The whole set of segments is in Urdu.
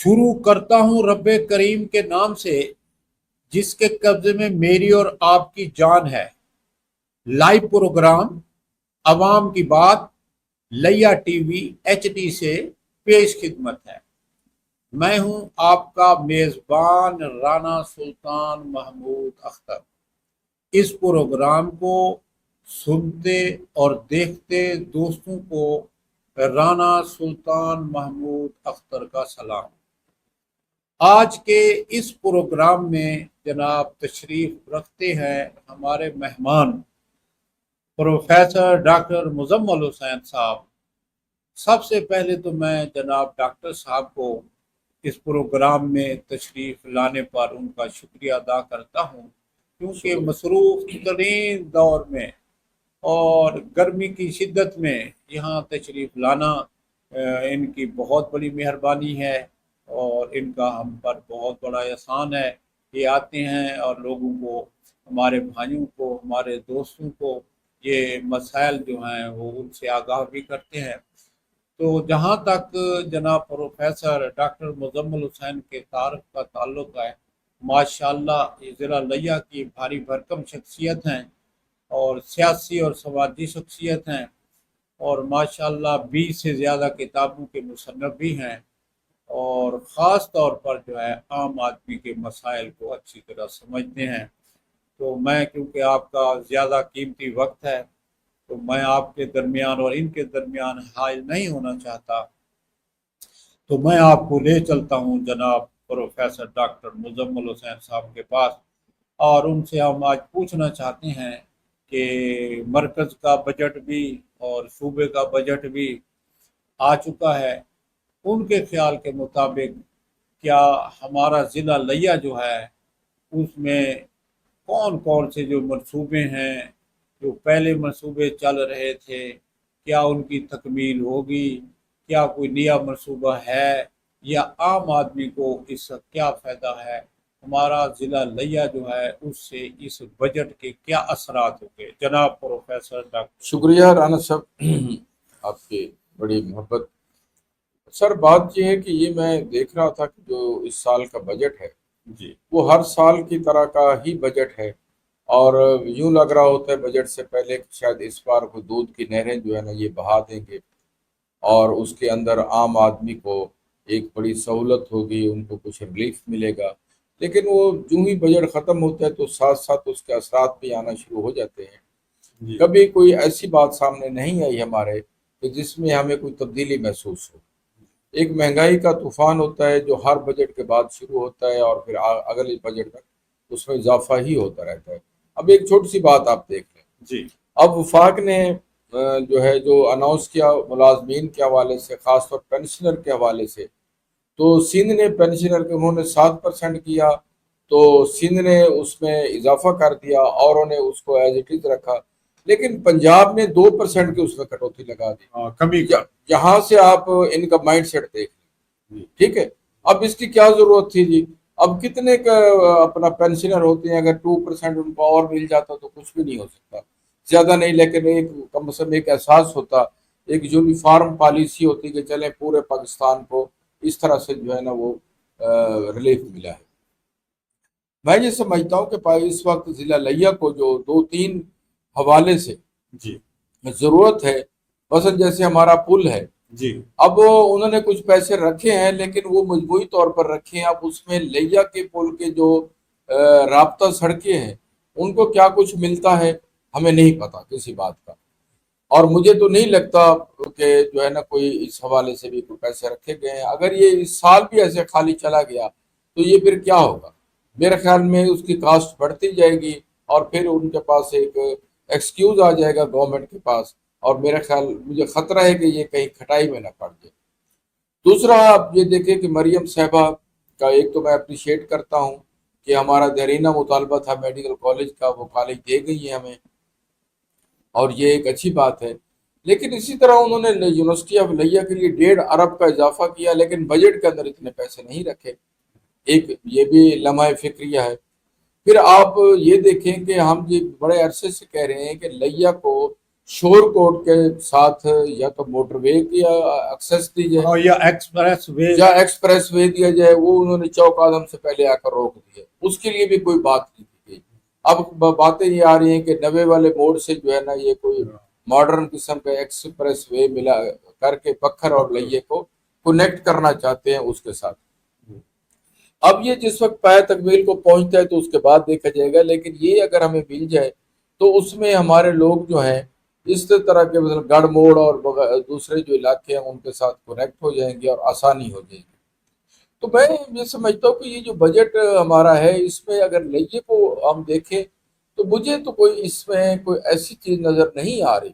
شروع کرتا ہوں رب کریم کے نام سے جس کے قبضے میں میری اور آپ کی جان ہے۔ لائیو پروگرام عوام کی بات لیا ٹی وی ایچ ڈی سے پیش خدمت ہے۔ میں ہوں آپ کا میزبان رانا سلطان محمود اختر۔ اس پروگرام کو سنتے اور دیکھتے دوستوں کو رانا سلطان محمود اختر کا سلام۔ آج کے اس پروگرام میں جناب تشریف رکھتے ہیں ہمارے مہمان پروفیسر ڈاکٹر مزمل حسین صاحب۔ سب سے پہلے تو میں جناب ڈاکٹر صاحب کو اس پروگرام میں تشریف لانے پر ان کا شکریہ ادا کرتا ہوں، کیونکہ مصروف ترین دور میں اور گرمی کی شدت میں یہاں تشریف لانا ان کی بہت بڑی مہربانی ہے اور ان کا ہم پر بہت بڑا احسان ہے۔ یہ آتے ہیں اور لوگوں کو، ہمارے بھائیوں کو، ہمارے دوستوں کو یہ مسائل جو ہیں وہ ان سے آگاہ بھی کرتے ہیں۔ تو جہاں تک جناب پروفیسر ڈاکٹر مزمل حسین کے تعارف کا تعلق ہے، ماشاءاللہ یہ ضلع لیا کی بھاری بھرکم شخصیت ہیں اور سیاسی اور سماجی شخصیت ہیں، اور ماشاءاللہ 20 سے زیادہ کتابوں کے مصنف بھی ہیں، اور خاص طور پر جو ہے عام آدمی کے مسائل کو اچھی طرح سمجھتے ہیں۔ تو میں، کیونکہ آپ کا زیادہ قیمتی وقت ہے، تو میں آپ کے درمیان اور ان کے درمیان حائل نہیں ہونا چاہتا، تو میں آپ کو لے چلتا ہوں جناب پروفیسر ڈاکٹر مزمل حسین صاحب کے پاس، اور ان سے ہم آج پوچھنا چاہتے ہیں کہ مرکز کا بجٹ بھی اور صوبے کا بجٹ بھی آ چکا ہے، ان کے خیال کے مطابق کیا ہمارا ضلع لیا جو ہے اس میں کون کون سے جو منصوبے ہیں، جو پہلے منصوبے چل رہے تھے، کیا ان کی تکمیل ہوگی، کیا کوئی نیا منصوبہ ہے، یا عام آدمی کو اس کا کیا فائدہ ہے، ہمارا ضلع لیا جو ہے اس سے اس بجٹ کے کیا اثرات ہوں گے۔ جناب پروفیسر ڈاکٹر۔ شکریہ رانا صاحب، آپ کی بڑی محبت۔ سر بات یہ ہے کہ یہ میں دیکھ رہا تھا کہ جو اس سال کا بجٹ ہے جی، وہ ہر سال کی طرح کا ہی بجٹ ہے، اور یوں لگ رہا ہوتا ہے بجٹ سے پہلے کہ شاید اس بار کو دودھ کی نہریں جو ہے نا یہ بہا دیں گے، اور اس کے اندر عام آدمی کو ایک بڑی سہولت ہوگی، ان کو کچھ ریلیف ملے گا۔ لیکن وہ جو ہی بجٹ ختم ہوتا ہے تو ساتھ ساتھ اس کے اثرات بھی آنا شروع ہو جاتے ہیں۔ جی، کبھی کوئی ایسی بات سامنے نہیں آئی ہمارے کہ جس میں ہمیں کوئی تبدیلی محسوس ہو۔ ایک مہنگائی کا طوفان ہوتا ہے جو ہر بجٹ کے بعد شروع ہوتا ہے اور پھر اگلے بجٹ تک اس میں اضافہ ہی ہوتا رہتا ہے۔ اب ایک چھوٹی سی بات آپ دیکھ لیں، جی، اب وفاق نے جو ہے جو اناؤنس کیا ملازمین کے حوالے سے، خاص طور پینشنر کے حوالے سے، تو سندھ نے پینشنر کے انہوں نے 7% کیا، تو سندھ نے اس میں اضافہ کر دیا، اوروں نے اس کو ایز اٹ از رکھا، لیکن پنجاب نے 2% کی اس میں کٹوتی لگا دی۔ کمی یہاں سے آپ ان کا مائنڈ سیٹ دیکھ لیں، ٹھیک ہے۔ اب اس کی کیا ضرورت تھی جی؟ اب کتنے کا اپنا پینشنر ہوتے ہیں، اگر 2% ان کو اور مل جاتا تو کچھ بھی نہیں ہو سکتا، زیادہ نہیں، لیکن ایک کم از کم ایک احساس ہوتا، ایک یونیفارم پالیسی ہوتی کہ چلیں پورے پاکستان کو اس طرح سے جو ہے نا وہ ریلیف ملا ہے۔ میں یہ سمجھتا ہوں کہ اس وقت ضلع لیا کو جو 2-3 حوالے سے جی، ضرورت ہے، مثلا جیسے ہمارا پل ہے، جی، اب انہوں نے کچھ پیسے رکھے ہیں لیکن وہ مجموعی طور پر رکھے ہیں، اب اس میں لیا کے پل کے جو رابطہ سڑکیں ہیں ان کو کیا کچھ ملتا ہے ہمیں نہیں پتا کسی بات کا، اور مجھے تو نہیں لگتا کہ جو ہے نا کوئی اس حوالے سے بھی کوئی پیسے رکھے گئے ہیں۔ اگر یہ اس سال بھی ایسے خالی چلا گیا تو یہ پھر کیا ہوگا؟ میرے خیال میں اس کی کاسٹ بڑھتی جائے گی اور پھر ان کے پاس ایک ایکسکیوز آ جائے گا گورنمنٹ کے پاس، اور میرے خیال مجھے خطرہ ہے کہ یہ کہیں کھٹائی میں نہ پڑ جائے۔ دوسرا آپ یہ دیکھیں کہ مریم صاحبہ کا ایک تو میں اپریشیٹ کرتا ہوں کہ ہمارا دیرینہ مطالبہ تھا میڈیکل کالج کا، وہ کالج دے گئی ہے ہمیں، اور یہ ایک اچھی بات ہے، لیکن اسی طرح انہوں نے یونیورسٹی آف لیا کے لیے 1.5 ارب کا اضافہ کیا، لیکن بجٹ کے اندر اتنے پیسے نہیں رکھے، ایک یہ بھی لمحہ فکریہ ہے۔ پھر آپ یہ دیکھیں کہ ہم یہ بڑے عرصے سے کہہ رہے ہیں کہ لیا کو شور کوٹ کے ساتھ یا تو موٹر وے کی ایکسیس دی جائے اور یا ایکسپریس وے یا ایکسپریس وے دیا جائے، وہ انہوں نے چوک آدم سے پہلے آ کر روک دیا، اس کے لیے بھی کوئی بات نہیں کی گئی۔ اب باتیں یہ آ رہی ہیں کہ نوے والے موڑ سے جو ہے نا یہ کوئی ماڈرن قسم کا ایکسپریس وے ملا کر کے بکھر اور لئے کو کنیکٹ کرنا چاہتے ہیں اس کے ساتھ۔ اب یہ جس وقت پایہ تکمیل کو پہنچتا ہے تو اس کے بعد دیکھا جائے گا، لیکن یہ اگر ہمیں مل جائے تو اس میں ہمارے لوگ جو ہیں اس طرح کے مثلا گڑھ موڑ اور دوسرے جو علاقے ہیں ان کے ساتھ کنیکٹ ہو جائیں گے اور آسانی ہو جائے گی۔ تو میں یہ سمجھتا ہوں کہ یہ جو بجٹ ہمارا ہے اس میں اگر لئے کو ہم دیکھیں تو مجھے تو کوئی اس میں کوئی ایسی چیز نظر نہیں آ رہی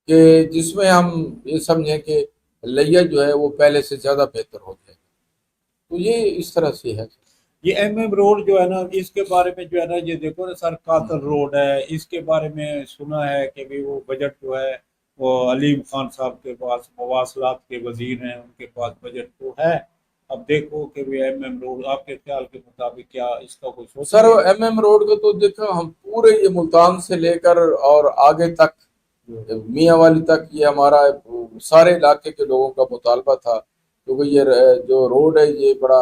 کہ جس میں ہم یہ سمجھیں کہ لئے جو ہے وہ پہلے سے زیادہ بہتر ہو جائے گا۔ تو یہ اس طرح سے ہے۔ یہ ایم ایم روڈ جو ہے نا اس کے بارے میں جو ہے نا یہ دیکھو نا سر قاتل روڈ ہے، اس کے بارے میں سنا ہے کہ بھی وہ بجٹ جو ہے وہ علیم خان صاحب کے پاس مواصلات کے وزیر ہیں، ان کے پاس بجٹ تو ہے۔ اب دیکھو کہ بھی ایم ایم روڈ آپ کے خیال کے مطابق کیا اس کا کوئی سوچ سر ایم ایم روڈ کو تو دیکھو ہم پورے یہ ملتان سے لے کر اور آگے تک میاں والی تک یہ ہمارا سارے علاقے کے لوگوں کا مطالبہ تھا، کیونکہ یہ جو روڈ ہے یہ بڑا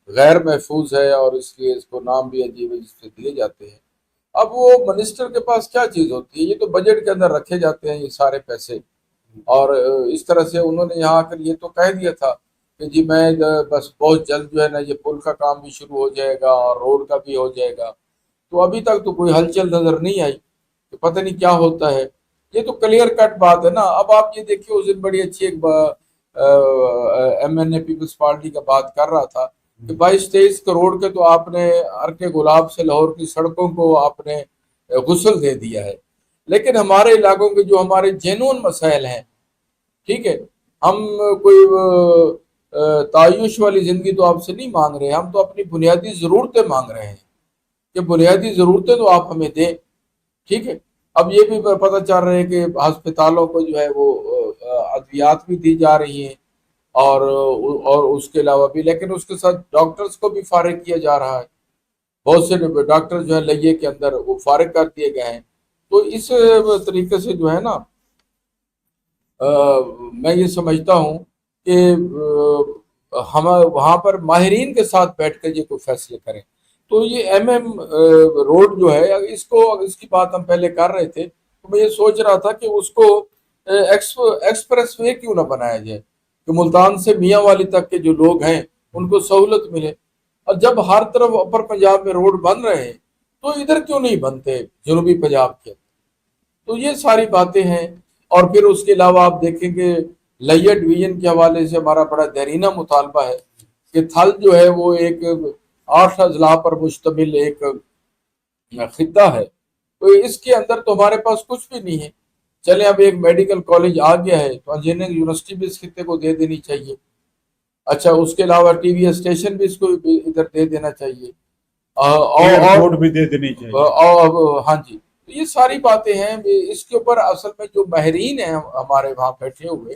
غیر محفوظ ہے اور اس لیے اس کو نام بھی عجیب ہے جس سے دیے جاتے ہیں۔ اب وہ منسٹر کے پاس کیا چیز ہوتی ہے، یہ تو بجٹ کے اندر رکھے جاتے ہیں یہ سارے پیسے، اور اس طرح سے انہوں نے یہاں آ کر یہ تو کہہ دیا تھا کہ جی میں بس بہت جلد جو ہے نا یہ پل کا کام بھی شروع ہو جائے گا اور روڈ کا بھی ہو جائے گا، تو ابھی تک تو کوئی ہلچل نظر نہیں آئی، تو پتہ نہیں کیا ہوتا ہے۔ یہ تو کلیئر کٹ بات ہے نا۔ اب آپ یہ دیکھیے اس دن بڑی اچھی ایک ایم این اے پیپلز پارٹی کا بات کر رہا تھا کہ 22-23 کروڑ کے تو آپ نے ارک گلاب سے لاہور کی سڑکوں کو آپ نے غسل دے دیا ہے، لیکن ہمارے علاقوں کے جو ہمارے جینون مسائل ہیں، ٹھیک ہے، ہم کوئی تعیش والی زندگی تو آپ سے نہیں مانگ رہے، ہم تو اپنی بنیادی ضرورتیں مانگ رہے ہیں کہ بنیادی ضرورتیں تو آپ ہمیں دیں، ٹھیک ہے۔ اب یہ بھی پتہ چل رہا ہے کہ ہسپتالوں کو جو ہے وہ ادویات بھی دی جا رہی ہیں اور اس کے علاوہ بھی، لیکن اس کے ساتھ ڈاکٹرز کو بھی فارغ کیا جا رہا ہے، بہت سے ڈاکٹر جو ہے لئے کے اندر وہ فارغ کر دیے گئے ہیں۔ تو اس طریقے سے جو ہے نا میں یہ سمجھتا ہوں کہ ہم وہاں پر ماہرین کے ساتھ بیٹھ کر یہ کوئی فیصلے کریں۔ تو یہ ایم ایم روڈ جو ہے اس کی بات ہم پہلے کر رہے تھے، تو میں یہ سوچ رہا تھا کہ اس کو ایکسپریس وے کیوں نہ بنایا جائے کہ ملتان سے میاں والی تک کے جو لوگ ہیں ان کو سہولت ملے، اور جب ہر طرف اپر پنجاب میں روڈ بن رہے ہیں تو ادھر کیوں نہیں بنتے جنوبی پنجاب کے؟ تو یہ ساری باتیں ہیں۔ اور پھر اس کے علاوہ آپ دیکھیں کہ لئے ڈویژن کے حوالے سے ہمارا بڑا دیرینہ مطالبہ ہے کہ تھل جو ہے وہ ایک 8 اضلاع پر مشتمل ایک خطہ ہے، تو اس کے اندر تو ہمارے پاس کچھ بھی نہیں ہے۔ چلیں اب ایک میڈیکل کالج آ گیا ہے تو انجینئرنگ یونیورسٹی بھی اس خطے کو دے دینی چاہیے، اچھا اس کے علاوہ ٹی وی اسٹیشن بھی اس کو ادھر دے دینا چاہیے، ایئرپورٹ بھی دے دینی چاہیے۔ ہاں جی، یہ ساری باتیں ہیں۔ اس کے اوپر اصل میں جو ماہرین ہیں ہمارے وہاں بیٹھے ہوئے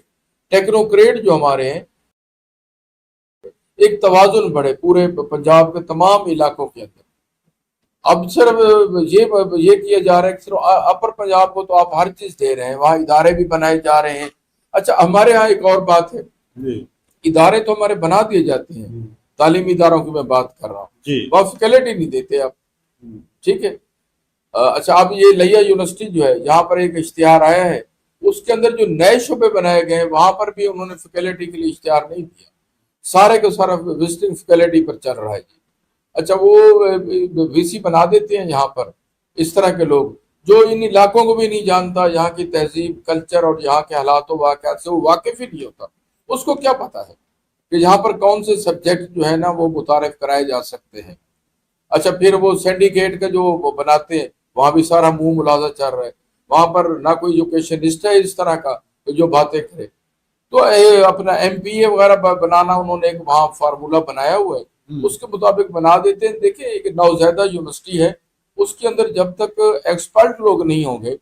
ٹیکنوکریٹ جو ہمارے ہیں، ایک توازن بڑھے پورے پنجاب کے تمام علاقوں کے اندر۔ اب صرف یہ کیا جا رہا ہے کہ صرف اپر پنجاب کو تو آپ ہر چیز دے رہے ہیں، وہاں ادارے بھی بنائے جا رہے ہیں۔ اچھا ہمارے ہاں ایک اور بات ہے، ادارے تو ہمارے بنا دیے جاتے ہیں، تعلیمی اداروں کی میں بات کر رہا ہوں، وہاں فیکلٹی نہیں دیتے آپ، ٹھیک ہے۔ اچھا اب یہ لئے یونیورسٹی جو ہے یہاں پر ایک اشتہار آیا ہے، اس کے اندر جو نئے شعبے بنائے گئے ہیں وہاں پر بھی انہوں نے فیکلٹی کے لیے اشتہار نہیں دیا، سارے کا سارا وزٹنگ فیکلٹی پر چل رہا ہے جی۔ اچھا وہ وی سی بنا دیتے ہیں یہاں پر اس طرح کے لوگ جو ان علاقوں کو بھی نہیں جانتا، یہاں کی تہذیب کلچر اور یہاں کے حالات و واقعات سے وہ واقف ہی نہیں ہوتا، اس کو کیا پتا ہے کہ یہاں پر کون سے سبجیکٹ جو ہے نا وہ متعارف کرائے جا سکتے ہیں۔ اچھا پھر وہ سینڈیکیٹ کا جو وہ بناتے ہیں وہاں بھی سارا منہ ملازہ چل رہا ہے، وہاں پر نہ کوئی ایجوکیشنسٹ ہے اس طرح کا جو باتیں کرے۔ تو اپنا ایم پی اے وغیرہ بنانا انہوں نے ایک وہاں فارمولہ بنایا ہوا ہے، اس کے مطابق بنا دیتے ہیں۔ دیکھیں ایک نوزائیدہ یونیورسٹی ہے، اس کے اندر جب تک ایکسپرٹ لوگ نہیں ہوں گے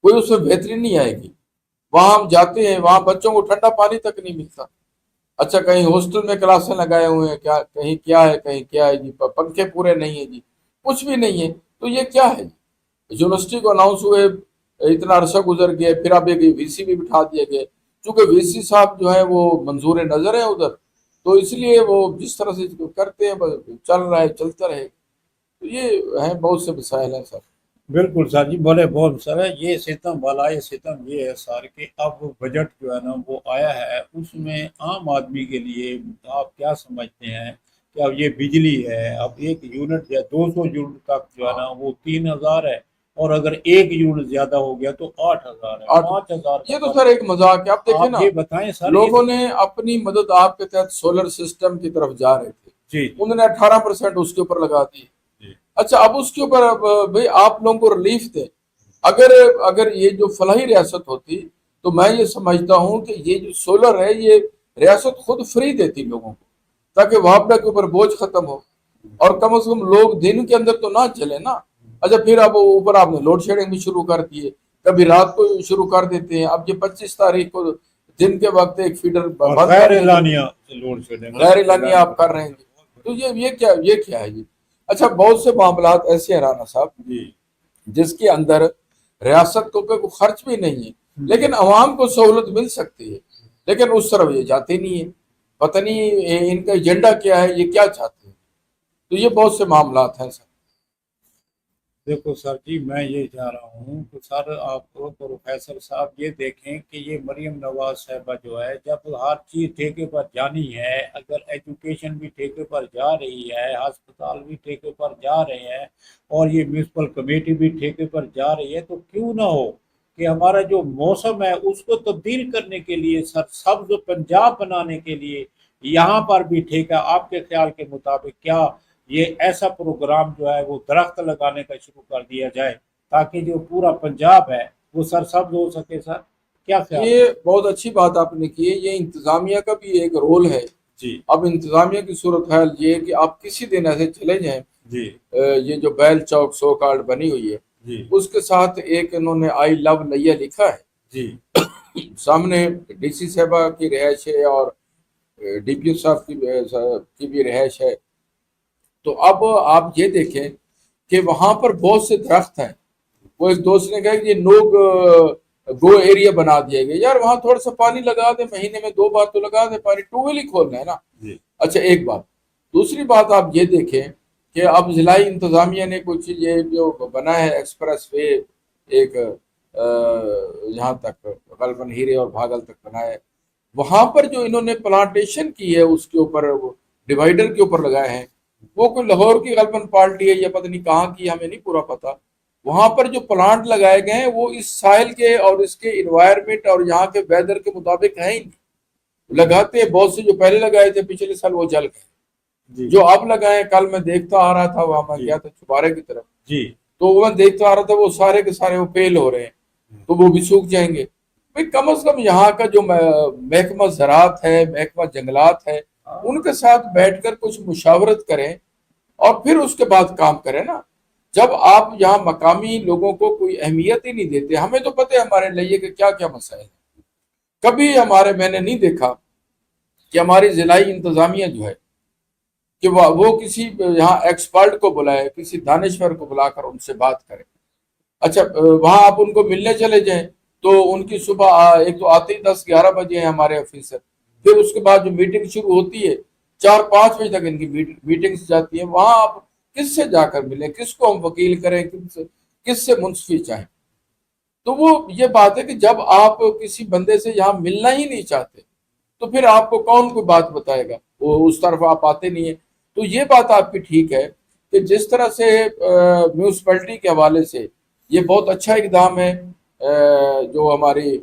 کوئی اس میں بہتری نہیں آئے گی۔ وہاں ہم جاتے ہیں وہاں بچوں کو ٹھنڈا پانی تک نہیں ملتا، اچھا کہیں ہاسٹل میں کلاسیں لگائے ہوئے ہیں، کہیں کیا ہے کہیں کیا ہے جی، پنکھے پورے نہیں ہیں جی، کچھ بھی نہیں ہے۔ تو یہ کیا ہے؟ یونیورسٹی کو اناؤنس ہوئے اتنا عرصہ گزر گیا، پھر اب ایک وی سی بھی بٹھا دیا گیا، چونکہ وی سی صاحب جو ہے وہ منظور نظر ہیں ادھر، تو اس لیے وہ جس طرح سے کرتے ہیں چل رہا ہے، چلتا رہے. تو یہ ہیں بہت سے مسائل ہیں سر. بالکل سر جی، بولے بہت سر ہے یہ ستم والا، یہ ستم یہ ہے سر کہ اب بجٹ جو ہے نا وہ آیا ہے، اس میں عام آدمی کے لیے آپ کیا سمجھتے ہیں کہ اب یہ بجلی ہے، اب ایک یونٹ یا 200 یونٹ تک جو ہے نا وہ 3,000 ہے، اور اگر ایک یونٹ زیادہ ہو گیا تو 8,000 ہے، 5,000 کا یہ تو فرق. سر ایک مذاق ہے. آپ دیکھیں نا، آپ یہ بتائیں سر، لوگوں نے اپنی مدد آپ کے تحت سولر سسٹم کی طرف جا رہے تھے، جی انہوں نے 18% اس کے اوپر لگا دی. جی اچھا، اب اس کے اوپر بھئی آپ لوگوں کو ریلیف دیں. اگر یہ جو فلاحی ریاست ہوتی تو میں یہ سمجھتا ہوں کہ یہ جو سولر ہے یہ ریاست خود فری دیتی لوگوں کو، تاکہ وابڈا کے اوپر بوجھ ختم ہو، اور کم از کم لوگ دن کے اندر تو نہ چلے نا. اچھا، پھر اب اوپر آپ نے لوڈ شیڈنگ بھی شروع کر دیے، کبھی رات کو شروع کر دیتے ہیں. اب یہ 25 تاریخ کو دن کے وقت ایک فیڈر اور بند غیر کر دیں گے، اعلانیہ لوڈ شیڈنگ، غیر اعلانیہ آپ کر رہے ہیں. تو یہ کیا ہے یہ؟ اچھا، بہت سے معاملات ایسے ہیں رانا صاحب جی جس کے اندر ریاست کو کوئی خرچ بھی نہیں ہے، لیکن عوام کو سہولت مل سکتی ہے، لیکن اس طرف یہ جاتے نہیں ہیں. پتہ نہیں ان کا ایجنڈا کیا ہے، یہ کیا چاہتے ہیں. تو یہ بہت سے معاملات ہیں سر. دیکھو سر جی، میں یہ چاہ رہا ہوں کہ سر آپ کو پروفیسر صاحب یہ دیکھیں کہ یہ مریم نواز صاحبہ جو ہے، جب ہر چیز ٹھیکے پر جانی ہے، اگر ایجوکیشن بھی ٹھیکے پر جا رہی ہے، ہسپتال بھی ٹھیکے پر جا رہے ہیں، اور یہ میونسپل کمیٹی بھی ٹھیکے پر جا رہی ہے، تو کیوں نہ ہو کہ ہمارا جو موسم ہے اس کو تبدیل کرنے کے لیے، سر سبز پنجاب بنانے کے لیے یہاں پر بھی ٹھیکہ. آپ کے خیال کے مطابق کیا یہ ایسا پروگرام جو ہے وہ درخت لگانے کا شروع کر دیا جائے تاکہ جو پورا پنجاب ہے وہ سرسبز ہو سکے؟ سر کیا خیال یہ ہے؟ بہت اچھی بات آپ نے کی ہے. یہ انتظامیہ کا بھی ایک رول ہے. جی اب انتظامیہ کی صورتحال یہ ہے کہ آپ کسی دن ایسے چلے جائیں، جی یہ جو بیل چوک سو کارڈ بنی ہوئی ہے جی اس کے ساتھ ایک انہوں نے آئی لو لیا لکھا ہے. جی سامنے ڈی سی صاحبہ کی رہائش ہے اور ڈی پی او صاحب کی بھی رہائش ہے. تو اب آپ یہ دیکھیں کہ وہاں پر بہت سے درخت ہیں. وہ ایک دوست نے کہا کہ یہ گو ایریا بنا دیا گیا. یار وہاں تھوڑا سا پانی لگا دیں، مہینے میں 2 بار تو لگا دیں پانی، ٹیوبویل ہی کھولنا ہے نا. جی اچھا، ایک بات. دوسری بات آپ یہ دیکھیں کہ اب ضلعی انتظامیہ نے کچھ یہ جو بنا ہے ایکسپریس وے، ایک یہاں تک غالباً ہیرے اور بھاگل تک بنا ہے، وہاں پر جو انہوں نے پلانٹیشن کی ہے اس کے اوپر ڈیوائیڈر کے اوپر لگائے ہیں، وہ کوئی لاہور کی غالباً پارٹی ہے یا پتہ نہیں کہاں کی، ہمیں نہیں پورا پتا. وہاں پر جو پلانٹ لگائے گئے ہیں وہ اس ساحل کے اور اس کے انوائرمنٹ اور یہاں کے ویدر کے مطابق ہیں ہی نہیں. لگاتے ہیں بہت سے جو پہلے لگائے تھے پچھلے سال وہ جل گئے، جی جو اب لگائے. کل میں دیکھتا آ رہا تھا، وہاں میں گیا تھا چھپارے کی طرف، جی تو میں دیکھتا آ رہا تھا وہ سارے کے سارے وہ فیل ہو رہے ہیں، تو وہ بھی سوکھ جائیں گے. بھئی کم از کم یہاں کا جو محکمہ زراعت ہے، محکمہ جنگلات ہے، ان کے ساتھ بیٹھ کر کچھ مشاورت کریں اور پھر اس کے بعد کام کریں نا. جب آپ یہاں مقامی لوگوں کو کوئی اہمیت ہی نہیں دیتے، ہمیں تو پتہ ہے ہمارے لیے کہ کیا کیا مسائل ہیں. کبھی میں نے نہیں دیکھا کہ ہماری ضلعی انتظامیہ جو ہے کہ وہ کسی یہاں ایکسپرٹ کو بلائے، کسی دانشور کو بلا کر ان سے بات کرے. اچھا، وہاں آپ ان کو ملنے چلے جائیں تو ان کی صبح ایک تو آتے ہی 10-11 بجے ہیں ہمارے آفیسر، پھر اس کے بعد جو میٹنگ شروع ہوتی ہے 4-5 بجے تک ان کی میٹنگز جاتی ہیں. وہاں آپ کس سے جا کر ملیں، کس کو ہم وکیل کریں، کس سے منصفی چاہیں. تو وہ یہ بات ہے کہ جب آپ کسی بندے سے یہاں ملنا ہی نہیں چاہتے تو پھر آپ کو کون کوئی بات بتائے گا، وہ اس طرف آپ آتے نہیں ہیں. تو یہ بات آپ کی ٹھیک ہے کہ جس طرح سے میونسپلٹی کے حوالے سے یہ بہت اچھا اقدام ہے جو ہماری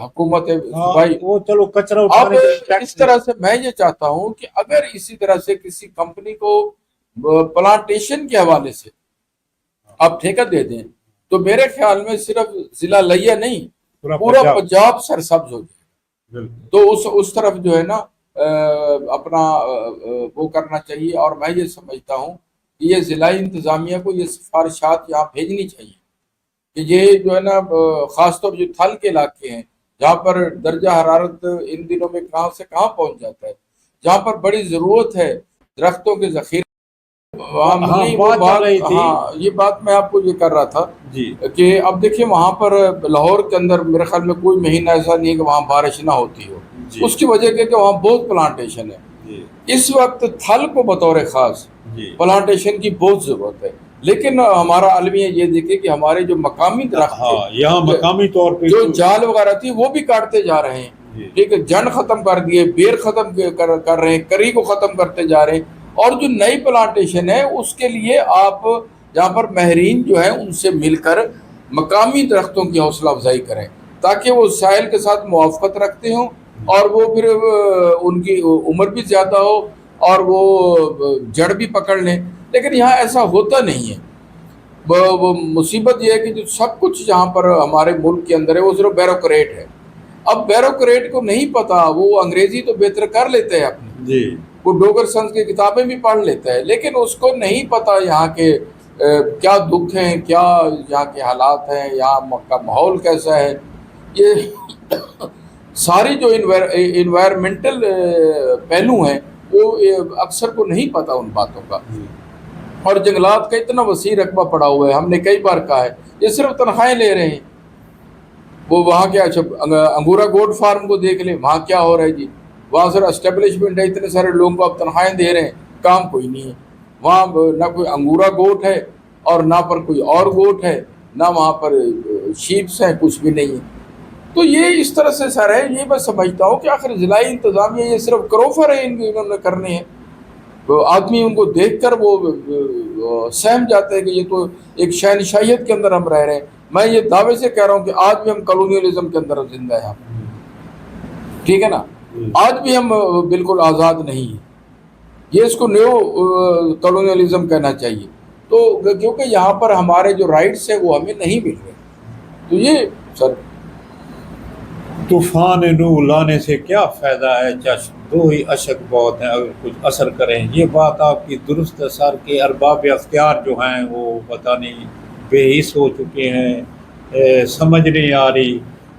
حکومت ہے صوبائی. وہ چلو کچرا اب اٹھانے کے اس طرح سے میں یہ چاہتا ہوں کہ اگر اسی طرح سے کسی کمپنی کو پلانٹیشن کے حوالے سے آپ ٹھیکہ دے دیں تو میرے خیال میں صرف ضلع لیا نہیں، پورا پنجاب سرسبز ہو جائے. تو اس طرف جو ہے نا اپنا وہ کرنا چاہیے. اور میں یہ سمجھتا ہوں کہ یہ ضلعی انتظامیہ کو یہ سفارشات یہاں بھیجنی چاہیے کہ یہ جو ہے نا خاص طور جو تھل کے علاقے ہیں جہاں پر درجہ حرارت ان دنوں میں کہاں سے کہاں پہنچ جاتا ہے، جہاں پر بڑی ضرورت ہے درختوں کے ذخیرے ہاں نہیں، وہ بات چل رہی تھی ہاں یہ بات میں آپ کو یہ کر رہا تھا جی کہ اب دیکھیں وہاں پر لاہور کے اندر میرے خیال میں کوئی مہینہ ایسا نہیں ہے کہ وہاں بارش نہ ہوتی ہو. جی اس کی وجہ کہ وہاں بہت پلانٹیشن ہے. جی اس وقت تھل کو بطور خاص جی پلانٹیشن کی بہت ضرورت ہے، لیکن ہمارا المیہ یہ دیکھے کہ ہمارے جو مقامی درخت ہاں تھے، یہاں مقامی طور پہ جو جال وغیرہ تھی، وہ بھی کاٹتے جا رہے ہیں. جی ٹھیک ہے، جڑ ختم کر دیے، بیر ختم کر رہے ہیں، کری کو ختم کرتے جا رہے ہیں. اور جو نئی پلانٹیشن ہے اس کے لیے آپ جہاں پر ماہرین جو ہیں ان سے مل کر مقامی درختوں کی حوصلہ افزائی کریں تاکہ وہ سائل کے ساتھ موافقت رکھتے ہوں اور وہ پھر ان کی عمر بھی زیادہ ہو اور وہ جڑ بھی پکڑ لیں. لیکن یہاں ایسا ہوتا نہیں ہے. وہ مصیبت یہ ہے کہ جو سب کچھ جہاں پر ہمارے ملک کے اندر ہے وہ صرف بیوروکریٹ ہے. اب بیوروکریٹ کو نہیں پتا، وہ انگریزی تو بہتر کر لیتے ہیں اپنی، جی وہ ڈوگر سنس کی کتابیں بھی پڑھ لیتا ہے، لیکن اس کو نہیں پتا یہاں کے کیا دکھ ہیں، کیا یہاں کے حالات ہیں، یہاں کا ماحول کیسا ہے. یہ ساری جو انوائرمنٹل پہلو ہیں وہ اکثر کو نہیں پتا ان باتوں کا. اور جنگلات کا اتنا وسیع رقبہ پڑا ہوا ہے، ہم نے کئی بار کہا ہے، یہ صرف تنخواہیں لے رہے ہیں. وہ وہاں کیا انگورا گوٹ فارم کو دیکھ لیں، وہاں کیا ہو رہا ہے جی. وہاں سر اسٹیبلشمنٹ ہے، اتنے سارے لوگوں کو آپ تنخواہیں دے رہے ہیں، کام کوئی نہیں ہے. وہاں نہ کوئی انگورا گوٹ ہے اور نہ پر کوئی اور گوٹ ہے، نہ وہاں پر شیپس ہیں، کچھ بھی نہیں ہے. تو یہ اس طرح سے سر ہے. یہ میں سمجھتا ہوں کہ آخر ضلعی انتظامیہ یہ صرف کروفر ہے، انہوں نے کرنے ہیں. آدمی ان کو دیکھ کر وہ سہم جاتے ہیں کہ یہ تو ایک شہنشاہیت کے اندر ہم رہ رہے ہیں. میں یہ دعوے سے کہہ رہا ہوں کہ آج بھی ہم کالونیلزم کے اندر زندہ ہیں. ٹھیک ہے نا، آج بھی ہم بالکل آزاد نہیں ہیں. یہ اس کو نیو کالونیلزم کہنا چاہیے. تو کیونکہ یہاں پر ہمارے جو رائٹس ہیں وہ ہمیں نہیں مل رہے. تو یہ سر طوفان نو لانے سے کیا فائدہ ہے چشم، دو ہی اشک بہت ہیں اگر کچھ اثر کریں. یہ بات آپ کی درست ہے سر کہ ارباب اختیار جو ہیں وہ پتہ نہیں بے حس ہو چکے ہیں. سمجھ نہیں آ رہی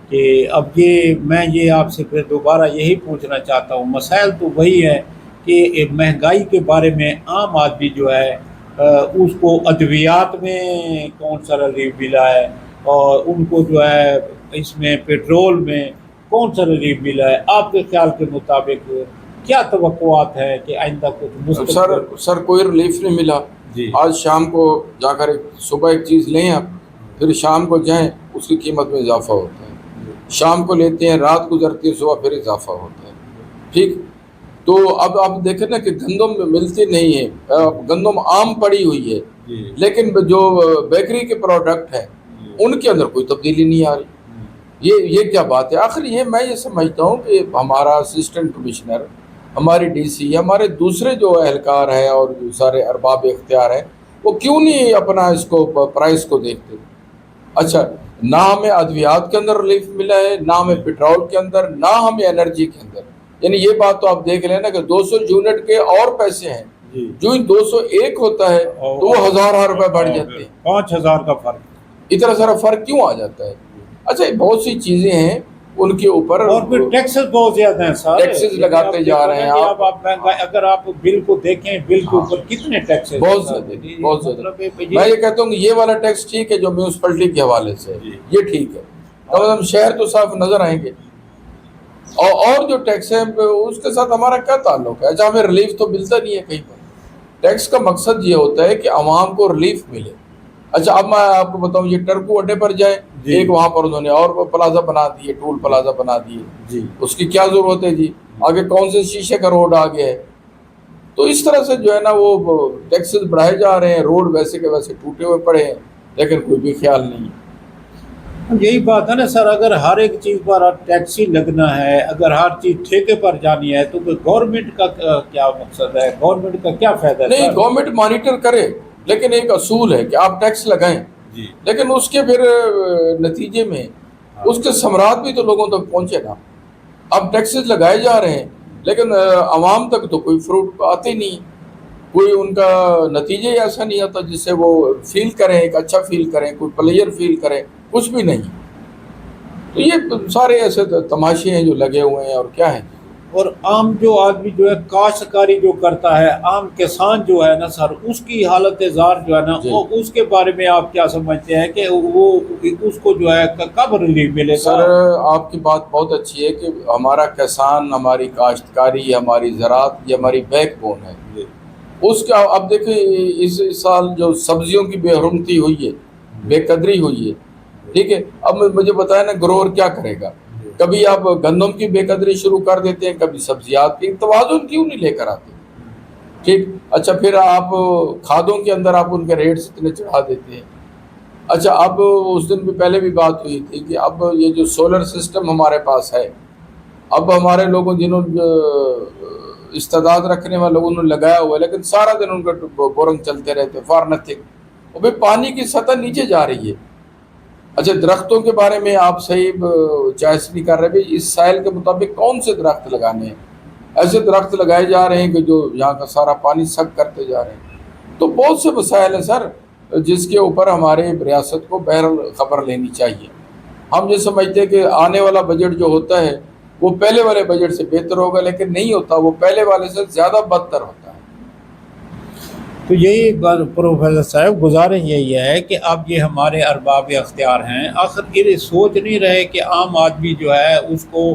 کہ اب میں آپ سے پھر دوبارہ یہی پوچھنا چاہتا ہوں. مسائل تو وہی ہے کہ مہنگائی کے بارے میں عام آدمی جو ہے اس کو ادویات میں کون سا ریلیف ملا ہے اور ان کو جو ہے اس میں پیٹرول میں کون سا ریلیف ملا ہے. آپ کے خیال کے مطابق کیا توقعات ہے کہ آئندہ کچھ مستقبل؟ سر کوئی ریلیف نہیں ملا. جی آج شام کو جا کر صبح ایک چیز لیں آپ، پھر شام کو جائیں اس کی قیمت میں اضافہ ہوتا ہے. شام کو لیتے ہیں، رات گزرتی ہے، صبح پھر اضافہ ہوتا ہے. ٹھیک. تو اب آپ دیکھیں نا کہ گندم ملتی نہیں ہے، گندم عام پڑی ہوئی ہے، جی لیکن جو بیکری کے پروڈکٹ ہیں ان کے اندر کوئی تبدیلی نہیں آ رہی. یہ کیا بات ہے آخر؟ میں یہ سمجھتا ہوں کہ ہمارا اسسٹنٹ کمشنر، ہماری ڈی سی، ہمارے دوسرے جو اہلکار ہیں اور جو سارے ارباب اختیار ہیں وہ کیوں نہیں اپنا اس کو پرائس کو دیکھتے. اچھا، نہ ہمیں ادویات کے اندر ریلیف ملا ہے، نہ ہمیں پیٹرول کے اندر، نہ ہمیں انرجی کے اندر. یعنی یہ بات تو آپ دیکھ لیں نا کہ 200 یونٹ کے اور پیسے ہیں، جو 201 ہوتا ہے تو وہ 1000 روپے بڑھ جاتے ہیں. 5000 کا فرق، اتنا سارا فرق کیوں آ جاتا ہے؟ اچھا، بہت سی چیزیں ہیں ان کے اوپر، اور پھر ٹیکسز بہت زیادہ ہیں سر، ٹیکسز لگاتے جا رہے ہیں. اب آپ اگر آپ بل کو دیکھیں، بل کے اوپر کتنے ٹیکسز، بہت زیادہ بہت زیادہ. میں یہ کہتا ہوں کہ یہ والا ٹیکس ٹھیک ہے جو میونسپلٹی کے حوالے سے، یہ ٹھیک ہے، کم ہم شہر تو صاف نظر آئیں گے. اور جو ٹیکس ہے اس کے ساتھ ہمارا کیا تعلق ہے؟ اچھا، ہمیں ریلیف تو ملتا نہیں ہے کہیں پر. ٹیکس کا مقصد یہ ہوتا ہے کہ عوام کو ریلیف ملے. اچھا، اب میں آپ کو بتاؤں، یہ ٹرکو اڈے پر جائیں، ایک وہاں پر انہوں نے اور پلازا بنا دیے، ٹول پلازا بنا دیے. اس کی کیا ضرورت ہے جی؟ آگے کون سے شیشے کا روڈ آ گیا ہے. تو اس طرح سے جو ہے نا وہ ٹیکسز بڑھائے جا رہے ہیں، روڈ ویسے کے ویسے ٹوٹے ہوئے پڑے ہیں، لیکن کوئی بھی خیال نہیں ہے. یہی بات ہے نا سر، اگر ہر ایک چیز پر ٹیکس ہی لگنا ہے، اگر ہر چیز ٹھیکے پر جانی ہے تو گورنمنٹ کا کیا مقصد ہے؟ گورنمنٹ کا کیا فائدہ ہے؟ نہیں، گورنمنٹ مانیٹر کرے، لیکن ایک اصول ہے کہ آپ ٹیکس لگائیں، لیکن اس کے پھر نتیجے میں اس کے ثمرات بھی تو لوگوں تک پہنچے نا. اب ٹیکسز لگائے جا رہے ہیں لیکن عوام تک تو کوئی فروٹ آتے نہیں، کوئی ان کا نتیجہ ہی ایسا نہیں آتا جس سے وہ فیل کریں، ایک اچھا فیل کریں، کوئی پلیئر فیل کریں، کچھ بھی نہیں. تو یہ سارے ایسے تماشے ہیں جو لگے ہوئے ہیں، اور کیا ہیں. اور عام جو آدمی جو ہے کاشتکاری جو کرتا ہے، عام کسان جو ہے نا سر، اس کی حالت زار جو ہے نا، جی وہ اس کے بارے میں آپ کیا سمجھتے ہیں کہ وہ اس کو جو ہے کب ریلیف ملے گا؟ سر آپ کی بات بہت اچھی ہے کہ ہمارا کسان، ہماری کاشتکاری، ہماری زراعت، یہ ہماری بیک بون ہے. جی اس کا اب دیکھیں اس سال جو سبزیوں کی بے حرمتی ہوئی ہے، بے قدری ہوئی ہے، ٹھیک ہے. اب مجھے بتائیں نا گروور کیا کرے گا؟ کبھی آپ گندم کی بے قدری شروع کر دیتے ہیں، کبھی سبزیات کی. توازن کیوں نہیں لے کر آتے؟ ٹھیک. اچھا پھر آپ کھادوں کے اندر آپ ان کے ریٹس اتنے چڑھا دیتے ہیں. اچھا اب اس دن بھی پہلے بھی بات ہوئی تھی کہ اب یہ جو سولر سسٹم ہمارے پاس ہے، اب ہمارے لوگوں جنہوں استعداد رکھنے والے لوگوں نے لگایا ہوا ہے، لیکن سارا دن ان کا بورنگ چلتے رہتے فار نتھنگ. اور بھائی پانی کی سطح نیچے جا رہی ہے. اچھا درختوں کے بارے میں آپ صحیح چوائس نہیں کر رہے. بھائی اس سائل کے مطابق کون سے درخت لگانے ہیں؟ ایسے درخت لگائے جا رہے ہیں کہ جو یہاں کا سارا پانی سک کرتے جا رہے ہیں. تو بہت سے مسائل ہیں سر جس کے اوپر ہمارے ریاست کو بہرحال خبر لینی چاہیے. ہم یہ سمجھتے ہیں کہ آنے والا بجٹ جو ہوتا ہے وہ پہلے والے بجٹ سے بہتر ہوگا، لیکن نہیں ہوتا، وہ پہلے والے سے زیادہ بدتر ہوتا ہے. تو یہی پروفیسر صاحب گزارش یہی ہے کہ اب یہ ہمارے ارباب اختیار ہیں، آخر یہ سوچ نہیں رہے کہ عام آدمی جو ہے اس کو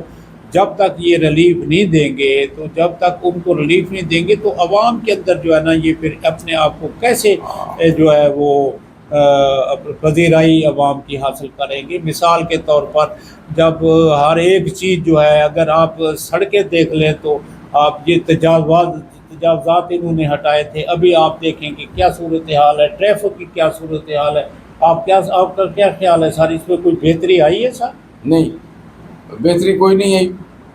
جب تک یہ ریلیف نہیں دیں گے، تو جب تک ان کو ریلیف نہیں دیں گے تو عوام کے اندر جو ہے نا یہ پھر اپنے آپ کو کیسے جو ہے وہ پذیرائی عوام کی حاصل کریں گے. مثال کے طور پر جب ہر ایک چیز جو ہے، اگر آپ سڑکیں دیکھ لیں تو آپ یہ تجاوزات انہوں نے ہٹائے تھے، ابھی آپ دیکھیں کہ کیا صورتحال ہے، ٹریفک کی کیا صورتحال ہے. آپ کا کیا خیال ہے سر، اس میں کوئی بہتری آئی ہے سر؟ نہیں، بہتری کوئی نہیں ہے.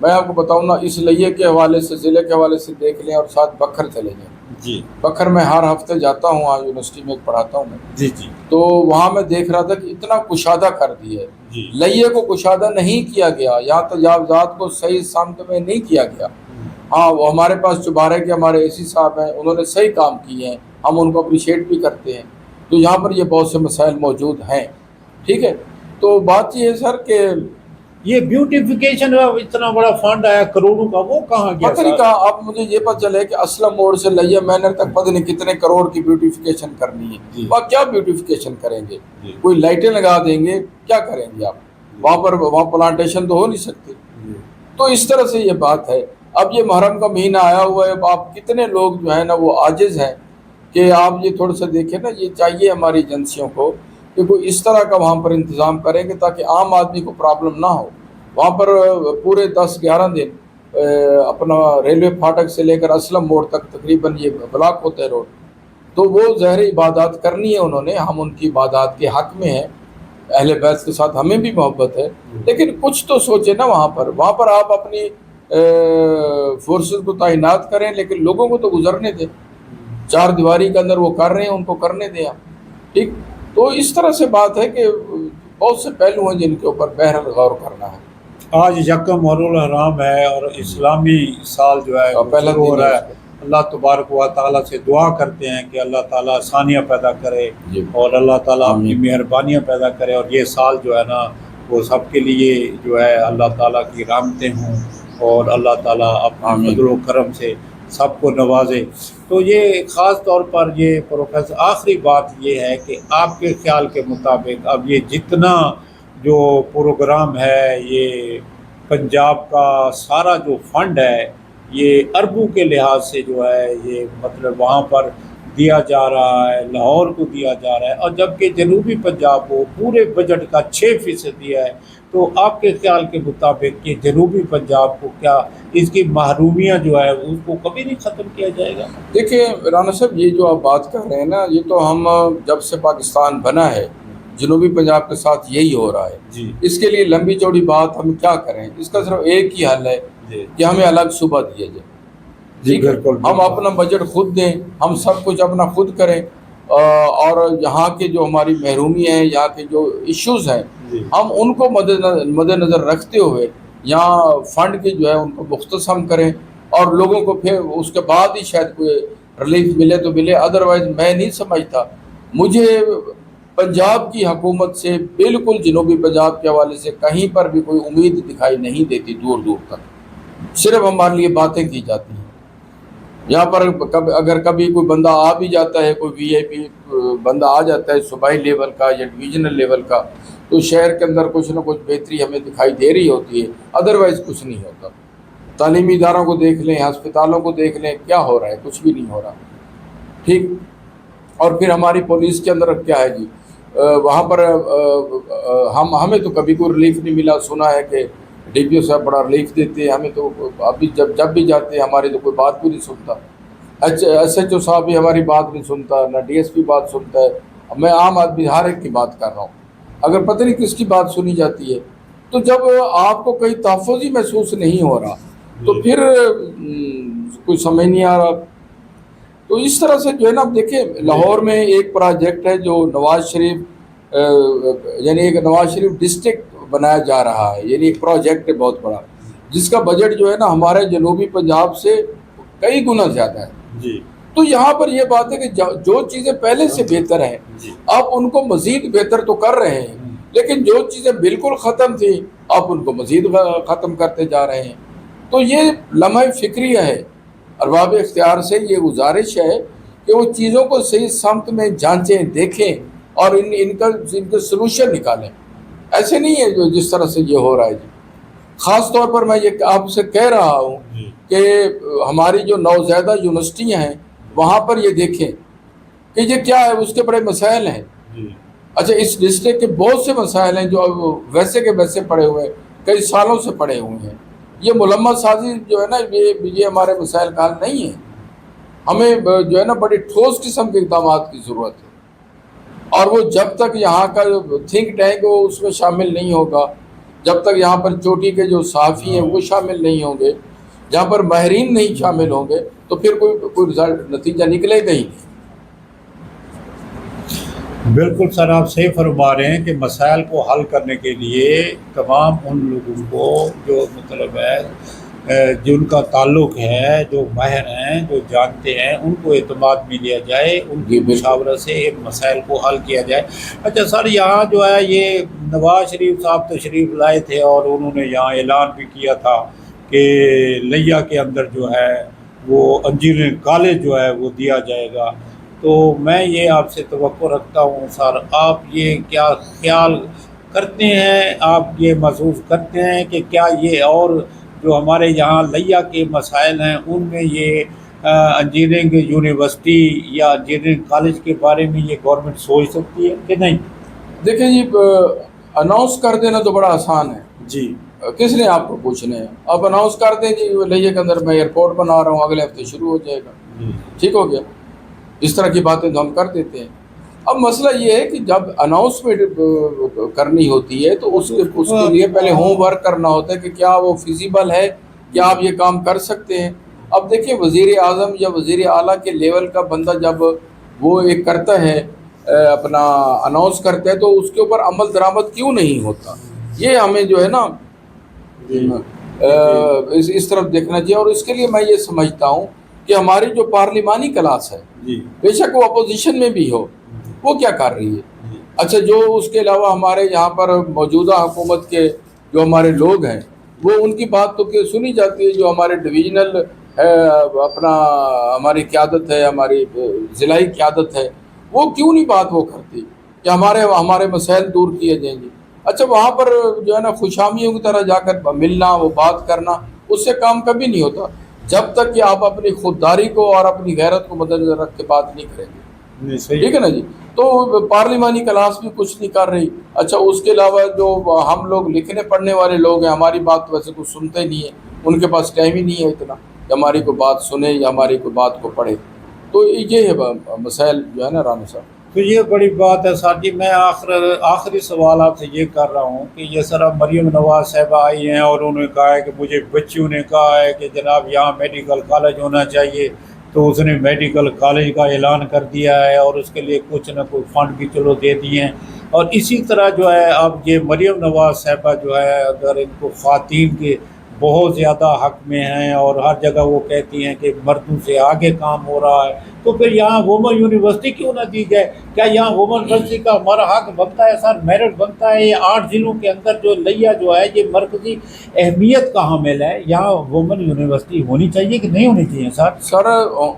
میں آپ کو بتاؤں نا، اس لیے کے حوالے سے، ضلع کے حوالے سے دیکھ لیں اور ساتھ بکھر چلے جائیں. جی بکھر میں ہر ہفتے جاتا ہوں، وہاں یونیورسٹی میں پڑھاتا ہوں میں. جی جی تو وہاں میں دیکھ رہا تھا کہ اتنا کشادہ کر دیا ہے. جی لئیے کو کشادہ نہیں کیا گیا، یا تجاوزات کو صحیح سمت میں نہیں کیا گیا. ہاں وہ ہمارے پاس چبارے کے ہمارے اے سی صاحب ہیں، انہوں نے صحیح کام کیے ہیں، ہم ان کو اپریشیٹ بھی کرتے ہیں. تو یہاں پر یہ بہت سے مسائل موجود ہیں. ٹھیک ہے. تو بات یہ ہے سر کہ یہ بیوٹیفیکیشن اتنا بڑا فنڈ آیا کروڑوں کا، وہ کہاں گیا پتہ نہیں سر؟ کہا. اب مجھے یہ پتہ چلے کہ اسلم موڑ سے لیا مینر تک پتہ نہیں کتنے کروڑ کی بیوٹیفیکیشن کرنی ہے. وہاں کیا بیوٹیفیکیشن کریں گے؟ کوئی لائٹیں لگا دیں گے، کیا کریں گے آپ وہاں پلانٹیشن تو ہو نہیں سکتے. تو اس طرح سے یہ بات ہے. اب یہ محرم کا مہینہ آیا ہوا ہے، اب آپ کتنے لوگ جو ہے نا وہ عاجز ہیں کہ آپ یہ تھوڑا سا دیکھیں نا. یہ چاہیے ہماری ایجنسیوں کو کہ کوئی اس طرح کا وہاں پر انتظام کریں کہ تاکہ عام آدمی کو پرابلم نہ ہو. وہاں پر پورے 10-11 دن اپنا ریلوے پھاٹک سے لے کر اسلم موڑ تک تقریباً یہ بلاک ہوتا ہے روڈ. تو وہ ظاہر عبادات کرنی ہے انہوں نے، ہم ان کی عبادات کے حق میں ہیں. اہل بیت کے ساتھ ہمیں بھی محبت ہے، لیکن کچھ تو سوچیں نا. وہاں پر آپ اپنی فورسز کو تعینات کریں، لیکن لوگوں کو تو گزرنے دیں. چار دیواری کے اندر وہ کر رہے ہیں، ان کو کرنے دیں آپ. ٹھیک. تو اس طرح سے بات ہے کہ بہت سے پہلو ہیں جن کے اوپر بہرحال غور کرنا ہے. آج یکم محرم الحرام ہے اور اسلامی سال جو ہے پہلا شروع ہو دن رہا ہے. ہے. اللہ تبارک و تعالیٰ سے دعا کرتے ہیں کہ اللہ تعالیٰ آسانیاں پیدا کرے جی. اور اللہ تعالیٰ اپنی آمین. مہربانیاں پیدا کرے، اور یہ سال جو ہے نا وہ سب کے لیے جو ہے اللہ تعالیٰ کی رحمتیں ہوں، اور اللہ تعالیٰ اپنے آمین. فضل و کرم سے سب کو نوازے. تو یہ خاص طور پر یہ پروفیسر آخری بات یہ ہے کہ آپ کے خیال کے مطابق اب یہ جتنا جو پروگرام ہے، یہ پنجاب کا سارا جو فنڈ ہے، یہ اربوں کے لحاظ سے جو ہے یہ مطلب وہاں پر دیا جا رہا ہے، لاہور کو دیا جا رہا ہے، اور جبکہ جنوبی پنجاب کو پورے بجٹ کا 6% دیا ہے. تو آپ کے خیال کے مطابق کہ جنوبی پنجاب کو کیا اس کی محرومیاں جو ہے اس کو کبھی نہیں ختم کیا جائے گا؟ دیکھیں رانا صاحب، یہ جو آپ بات کر رہے ہیں نا، یہ تو ہم جب سے پاکستان بنا ہے جنوبی پنجاب کے ساتھ یہی ہو رہا ہے. جی اس کے لیے لمبی چوڑی بات ہم کیا کریں؟ اس کا صرف ایک ہی حل ہے جی کہ ہمیں الگ صوبہ دیا جائے. جی ٹھیک ہے. بالکل ہم اپنا بجٹ خود دیں، ہم سب کچھ اپنا خود کریں، اور یہاں کے جو ہماری محرومی ہیں، یہاں کے جو ایشوز ہیں، جی ہم ان کو مد نظر رکھتے ہوئے یہاں فنڈ کی جو ہے ان کو مختص ہم کریں، اور لوگوں کو پھر اس کے بعد ہی شاید کوئی ریلیف ملے تو ملے. ادروائز میں نہیں سمجھتا. مجھے پنجاب کی حکومت سے بالکل جنوبی پنجاب کے حوالے سے کہیں پر بھی کوئی امید دکھائی نہیں دیتی دور دور تک. صرف ہمارے لیے باتیں کی جاتی ہیں. یہاں پر اگر کبھی کوئی بندہ آ بھی جاتا ہے، کوئی وی آئی پی بندہ آ جاتا ہے صوبائی لیول کا یا ڈویژنل لیول کا، تو شہر کے اندر کچھ نہ کچھ بہتری ہمیں دکھائی دے رہی ہوتی ہے، ادروائز کچھ نہیں ہوتا. تعلیمی اداروں کو دیکھ لیں، ہسپتالوں کو دیکھ لیں، کیا ہو رہا ہے؟ کچھ بھی نہیں ہو رہا. ٹھیک. اور پھر ہماری پولیس کے اندر کیا ہے جی، وہاں پر ہمیں تو کبھی کوئی ریلیف نہیں ملا. سنا ہے کہ ڈی پی او صاحب بڑا ریلیف دیتے ہیں ہمیں، تو ابھی جب بھی جاتے ہیں ہماری تو کوئی بات بھی نہیں سنتا. ایس ایچ او صاحب بھی ہماری بات نہیں سنتا، نہ ڈی ایس پی بات سنتا ہے. میں عام آدمی ہر ایک کی بات کر رہا ہوں، اگر پتہ نہیں کس کی بات سنی جاتی ہے. تو جب آپ کو کہیں تحفظ ہی محسوس نہیں ہو رہا تو پھر کوئی سمجھ نہیں آ رہا. تو اس طرح سے جو ہے نا، اب دیکھیں لاہور میں ایک پروجیکٹ ہے جو نواز شریف یعنی ایک نواز شریف ڈسٹرکٹ بنایا جا رہا ہے، یعنی ایک پروجیکٹ ہے بہت بڑا، جس کا بجٹ جو ہے نا ہمارے جنوبی پنجاب سے کئی گنا زیادہ ہے. جی. تو یہاں پر یہ بات ہے کہ جو چیزیں پہلے سے بہتر ہیں آپ ان کو مزید بہتر تو کر رہے ہیں، لیکن جو چیزیں بالکل ختم تھیں آپ ان کو مزید ختم کرتے جا رہے ہیں. تو یہ لمحہ فکریہ ہے. ارباب اختیار سے یہ گزارش ہے کہ وہ چیزوں کو صحیح سمت میں جانچیں، دیکھیں اور ان کا سلوشن نکالیں. ایسے نہیں ہے جو جس طرح سے یہ ہو رہا ہے جی. خاص طور پر میں یہ آپ سے کہہ رہا ہوں کہ ہماری جو نوزائیدہ یونیورسٹیاں ہیں وہاں پر یہ دیکھیں کہ یہ کیا ہے، اس کے بڑے مسائل ہیں. اچھا، اس ڈسٹرکٹ کے بہت سے مسائل ہیں جو ویسے کے ویسے پڑے ہوئے ہیں، کئی سالوں سے پڑے ہوئے ہیں. یہ ملمت سازی جو ہے نا یہ ہمارے مسائل کا حل نہیں ہے. ہمیں جو ہے نا بڑی ٹھوس قسم کے اقدامات کی ضرورت ہے. اور وہ جب تک یہاں کا جو تھنک ٹینک وہ اس میں شامل نہیں ہوگا، جب تک یہاں پر چوٹی کے جو صحافی ہیں وہ شامل نہیں ہوں گے، جہاں پر ماہرین نہیں شامل ہوں گے، تو پھر کوئی رزلٹ نتیجہ نکلے گا ہی نہیں. بالکل سر، آپ صحیح فرما رہے ہیں کہ مسائل کو حل کرنے کے لیے تمام ان لوگوں کو جو مطلب ہے جن کا تعلق ہے، جو ماہر ہیں، جو جانتے ہیں، ان کو اعتماد میں لیا جائے، ان کی مشاورت سے ایک مسائل کو حل کیا جائے. اچھا سر، یہاں جو ہے یہ نواز شریف صاحب تشریف لائے تھے اور انہوں نے یہاں اعلان بھی کیا تھا کہ لیا کے اندر جو ہے وہ انجینئرنگ کالج جو ہے وہ دیا جائے گا. تو میں یہ آپ سے توقع رکھتا ہوں سر، آپ یہ کیا خیال کرتے ہیں، آپ یہ محسوس کرتے ہیں کہ کیا یہ اور جو ہمارے یہاں لیا کے مسائل ہیں ان میں یہ انجینئرنگ یونیورسٹی یا انجینئرنگ کالج کے بارے میں یہ گورنمنٹ سوچ سکتی ہے کہ نہیں؟ دیکھیں جی، اناؤنس کر دینا تو بڑا آسان ہے جی. کس نے آپ کو پوچھنا ہے؟ آپ اناؤنس کر دیں جی لیا کے اندر میں ایئرپورٹ بنا رہا ہوں، اگلے ہفتے شروع ہو جائے گا. ٹھیک ہو گیا. اس طرح کی باتیں تو ہم کر دیتے ہیں. اب مسئلہ یہ ہے کہ جب اناؤنسمنٹ کرنی ہوتی ہے تو اس کے لیے پہلے ہوم ورک کرنا ہوتا ہے کہ کیا وہ فیزیبل ہے، کیا آپ یہ کام کر سکتے ہیں. اب دیکھیں وزیر اعظم یا وزیر اعلیٰ کے لیول کا بندہ جب وہ ایک کرتا ہے اپنا اناؤنس کرتا ہے تو اس کے اوپر عمل درآمد کیوں نہیں ہوتا؟ یہ ہمیں جو ہے نا اس طرف دیکھنا چاہیے. اور اس کے لیے میں یہ سمجھتا ہوں کہ ہماری جو پارلیمانی کلاس ہے، بے شک وہ اپوزیشن میں بھی ہو، وہ کیا کر رہی ہے؟ اچھا، جو اس کے علاوہ ہمارے یہاں پر موجودہ حکومت کے جو ہمارے لوگ ہیں وہ ان کی بات تو سنی جاتی ہے. جو ہمارے ڈویژنل ہے، اپنا ہماری قیادت ہے، ہماری ضلعی قیادت ہے، وہ کیوں نہیں بات وہ کرتی کہ ہمارے مسائل دور کیے جائیں گے؟ اچھا، وہاں پر جو ہے نا خوشامیوں کی طرح جا کر ملنا، وہ بات کرنا، اس سے کام کبھی نہیں ہوتا جب تک کہ آپ اپنی خودداری کو اور اپنی غیرت کو مد نظر رکھ کے بات نہیں کریں گے. ٹھیک ہے نا جی. تو پارلیمانی کلاس بھی کچھ نہیں کر رہی. اچھا، اس کے علاوہ جو ہم لوگ لکھنے پڑھنے والے لوگ ہیں، ہماری بات تو ویسے کچھ سنتے نہیں ہیں، ان کے پاس ٹائم ہی نہیں ہے اتنا کہ ہماری کوئی بات سنے یا ہماری کوئی بات کو پڑھے. تو یہ ہے مسائل جو ہے نا رانا صاحب. تو یہ بڑی بات ہے سر جی. میں آخری سوال آپ سے یہ کر رہا ہوں کہ یہ سر مریم نواز صاحبہ آئی ہیں اور انہوں نے کہا ہے کہ مجھے بچیوں نے کہا ہے کہ جناب یہاں میڈیکل کالج ہونا چاہیے، تو اس نے میڈیکل کالج کا اعلان کر دیا ہے اور اس کے لیے کچھ نہ کوئی فنڈ بھی چلو دے دیے ہیں. اور اسی طرح جو ہے اب یہ مریم نواز صاحبہ جو ہے اگر ان کو خواتین کے بہت زیادہ حق میں ہیں اور ہر جگہ وہ کہتی ہیں کہ مردوں سے آگے کام ہو رہا ہے، تو پھر یہاں وومن یونیورسٹی کیوں نہ دی جائے؟ کیا یہاں وومن یونیورسٹی کا ہمارا حق بنتا ہے سر، میرٹ بنتا ہے؟ یہ 8 ضلعوں کے اندر جو لیا جو ہے یہ مرکزی اہمیت کا حامل ہے، یہاں وومن یونیورسٹی ہونی چاہیے کہ نہیں ہونی چاہیے سر؟ سر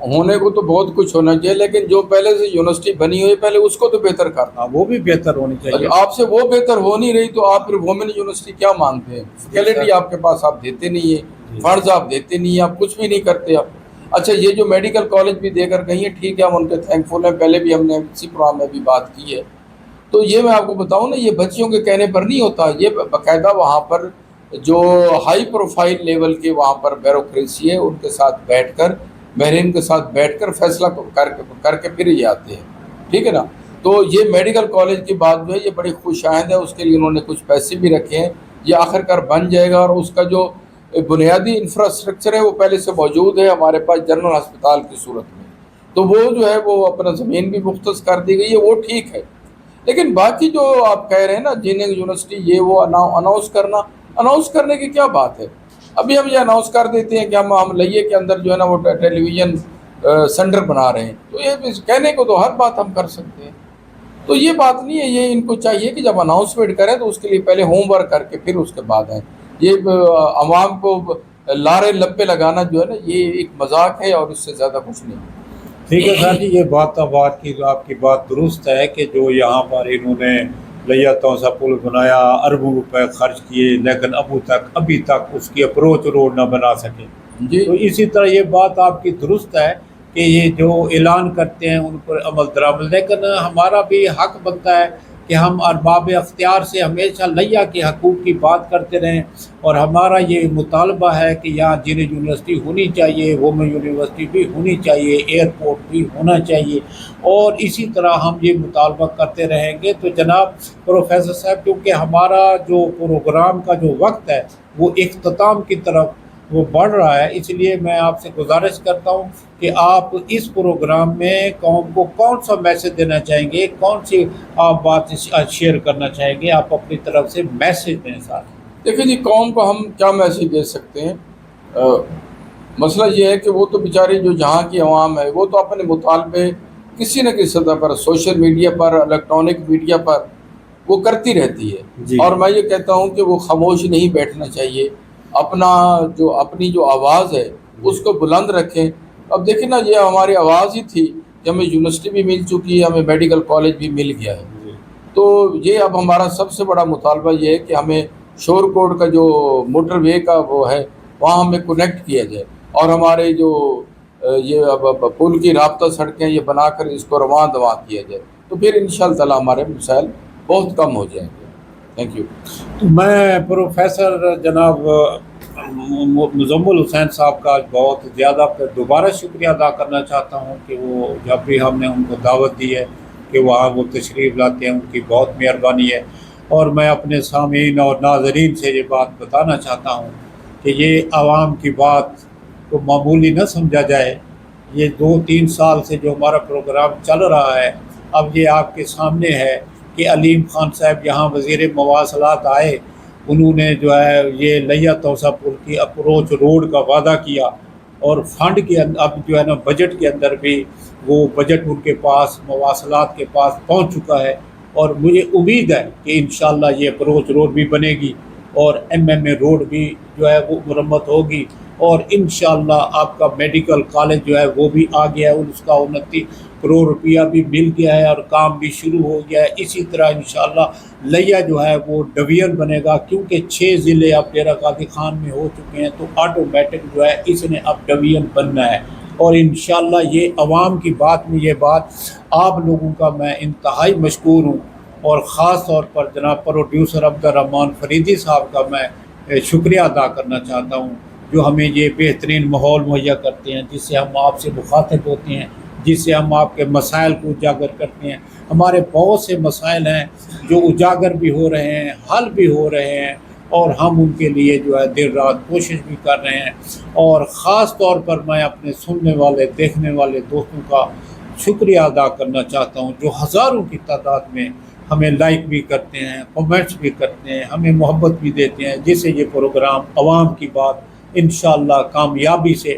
ہونے کو تو بہت کچھ ہونا چاہیے، لیکن جو پہلے سے یونیورسٹی بنی ہوئی پہلے اس کو تو بہتر کرنا. وہ بھی بہتر ہونی چاہیے. آپ سے وہ بہتر ہو نہیں رہی تو آپ پھر وومن یونیورسٹی کیا مانگتے ہیں؟ فیکلٹی آپ کے پاس آپ دیتے نہیں ہیں، فنڈز آپ دیتے نہیں ہیں، آپ کچھ بھی نہیں کرتے آپ. اچھا یہ جو میڈیکل کالج بھی دے کر گئی ہیں، ٹھیک ہے، ہم ان کے تھینکفل ہیں، پہلے بھی ہم نے اسی پروگرام میں بھی بات کی ہے. تو یہ میں آپ کو بتاؤں نا، یہ بچیوں کے کہنے پر نہیں ہوتا، یہ باقاعدہ وہاں پر جو ہائی پروفائل لیول کے وہاں پر بیوروکریسی ہے ان کے ساتھ بیٹھ کر، ماہرین کے ساتھ بیٹھ کر فیصلہ کر کے پھر یہ آتے ہیں. ٹھیک ہے نا. تو یہ میڈیکل کالج کی بات جو ہے یہ بڑی خوش آئند ہے، اس کے لیے انہوں نے کچھ پیسے بھی رکھے ہیں. یہ آخر کار بن جائے گا، اور اس کا جو بنیادی انفراسٹرکچر ہے وہ پہلے سے موجود ہے ہمارے پاس جنرل ہسپتال کی صورت میں. تو وہ جو ہے وہ اپنا زمین بھی مختص کر دی گئی ہے، وہ ٹھیک ہے. لیکن باقی جو آپ کہہ رہے ہیں نا جنہیں یونیورسٹی یہ وہ اناؤنس کرنے کی کیا بات ہے؟ ابھی ہم یہ اناؤنس کر دیتے ہیں کہ ہم لئیے کے اندر جو ہے نا وہ ٹیلی ویژن سینٹر بنا رہے ہیں، تو یہ کہنے کو تو ہر بات ہم کر سکتے ہیں. تو یہ بات نہیں ہے، یہ ان کو چاہیے کہ جب اناؤنسمنٹ کریں تو اس کے لیے پہلے ہوم ورک کر کے پھر اس کے بعد آئیں. یہ عوام کو لارے لپے لگانا جو ہے نا یہ ایک مذاق ہے، اور اس سے زیادہ کچھ نہیں. ٹھیک ہے سر جی، یہ بات آپ کی بات درست ہے کہ جو یہاں پر انہوں نے لیا توسا پل بنایا، اربوں روپے خرچ کیے، لیکن ابھی تک اس کی اپروچ روڈ نہ بنا سکے. جی تو اسی طرح یہ بات آپ کی درست ہے کہ یہ جو اعلان کرتے ہیں ان پر عمل درآمد، لیکن ہمارا بھی حق بنتا ہے کہ ہم ارباب اختیار سے ہمیشہ لیا کے حقوق کی بات کرتے رہیں. اور ہمارا یہ مطالبہ ہے کہ یہاں جنہیں یونیورسٹی ہونی چاہیے، وومن یونیورسٹی بھی ہونی چاہیے، ایئرپورٹ بھی ہونا چاہیے. اور اسی طرح ہم یہ مطالبہ کرتے رہیں گے. تو جناب پروفیسر صاحب، کیونکہ ہمارا جو پروگرام کا جو وقت ہے وہ اختتام کی طرف وہ بڑھ رہا ہے، اس لیے میں آپ سے گزارش کرتا ہوں کہ آپ اس پروگرام میں قوم کو کون سا میسج دینا چاہیں گے، کون سی آپ بات شیئر کرنا چاہیں گے؟ آپ اپنی طرف سے میسج دیں ساتھ. دیکھیں جی، قوم کو ہم کیا میسج دے سکتے ہیں؟ مسئلہ یہ ہے کہ وہ تو بیچاری جو جہاں کی عوام ہے وہ تو اپنے مطالبے کسی نہ کسی سطح پر، سوشل میڈیا پر، الیکٹرانک میڈیا پر وہ کرتی رہتی ہے. جی. اور میں یہ کہتا ہوں کہ وہ خاموش نہیں بیٹھنا چاہیے، اپنی جو آواز ہے اس کو بلند رکھیں. اب دیکھیں نا، یہ ہماری آواز ہی تھی کہ ہمیں یونیورسٹی بھی مل چکی ہے، ہمیں میڈیکل کالج بھی مل گیا ہے. تو یہ اب ہمارا سب سے بڑا مطالبہ یہ ہے کہ ہمیں شور کوٹ کا جو موٹر وے کا وہ ہے وہاں ہمیں کنیکٹ کیا جائے، اور ہمارے جو یہ اب پل کی رابطہ سڑکیں یہ بنا کر اس کو رواں دواں کیا جائے، تو پھر انشاءاللہ تعالی ہمارے مسائل بہت کم ہو جائیں گے. Thank you. میں پروفیسر جناب مزمل حسین صاحب کا بہت زیادہ دوبارہ شکریہ ادا کرنا چاہتا ہوں کہ وہ جب بھی ہم نے ان کو دعوت دی ہے کہ وہاں وہ تشریف لاتے ہیں، ان کی بہت مہربانی ہے. اور میں اپنے سامعین اور ناظرین سے یہ بات بتانا چاہتا ہوں کہ یہ عوام کی بات کو معمولی نہ سمجھا جائے. یہ 2-3 سال سے جو ہمارا پروگرام چل رہا ہے، اب یہ آپ کے سامنے ہے کہ علیم خان صاحب یہاں وزیر مواصلات آئے، انہوں نے جو ہے یہ لیا توسا پل کی اپروچ روڈ کا وعدہ کیا، اور فنڈ کے اب جو ہے نا بجٹ کے اندر بھی وہ بجٹ ان کے پاس مواصلات کے پاس پہنچ چکا ہے. اور مجھے امید ہے کہ انشاءاللہ یہ اپروچ روڈ بھی بنے گی، اور MMA روڈ بھی جو ہے وہ مرمت ہوگی، اور انشاءاللہ آپ کا میڈیکل کالج جو ہے وہ بھی آ گیا ہے، اس کا 29 کروڑ روپیہ بھی مل گیا ہے اور کام بھی شروع ہو گیا ہے. اسی طرح انشاءاللہ لیا جو ہے وہ ڈویژن بنے گا، کیونکہ 6 ضلع اب ڈیرہ قاضی خان میں ہو چکے ہیں، تو آٹومیٹک جو ہے اس نے اب ڈویژن بننا ہے. اور انشاءاللہ یہ عوام کی بات میں یہ بات آپ لوگوں کا میں انتہائی مشکور ہوں، اور خاص طور پر جناب پروڈیوسر عبد الرحمن فریدی صاحب کا میں شکریہ ادا کرنا چاہتا ہوں، جو ہمیں یہ بہترین ماحول مہیا کرتے ہیں، جس سے ہم آپ سے مخاطب ہوتے ہیں، جس سے ہم آپ کے مسائل کو اجاگر کرتے ہیں. ہمارے بہت سے مسائل ہیں جو اجاگر بھی ہو رہے ہیں، حل بھی ہو رہے ہیں، اور ہم ان کے لیے جو ہے دیر رات کوشش بھی کر رہے ہیں. اور خاص طور پر میں اپنے سننے والے دیکھنے والے دوستوں کا شکریہ ادا کرنا چاہتا ہوں، جو ہزاروں کی تعداد میں ہمیں لائک بھی کرتے ہیں، کمنٹس بھی کرتے ہیں، ہمیں محبت بھی دیتے ہیں، جس سے یہ پروگرام عوام کی بات انشاءاللہ کامیابی سے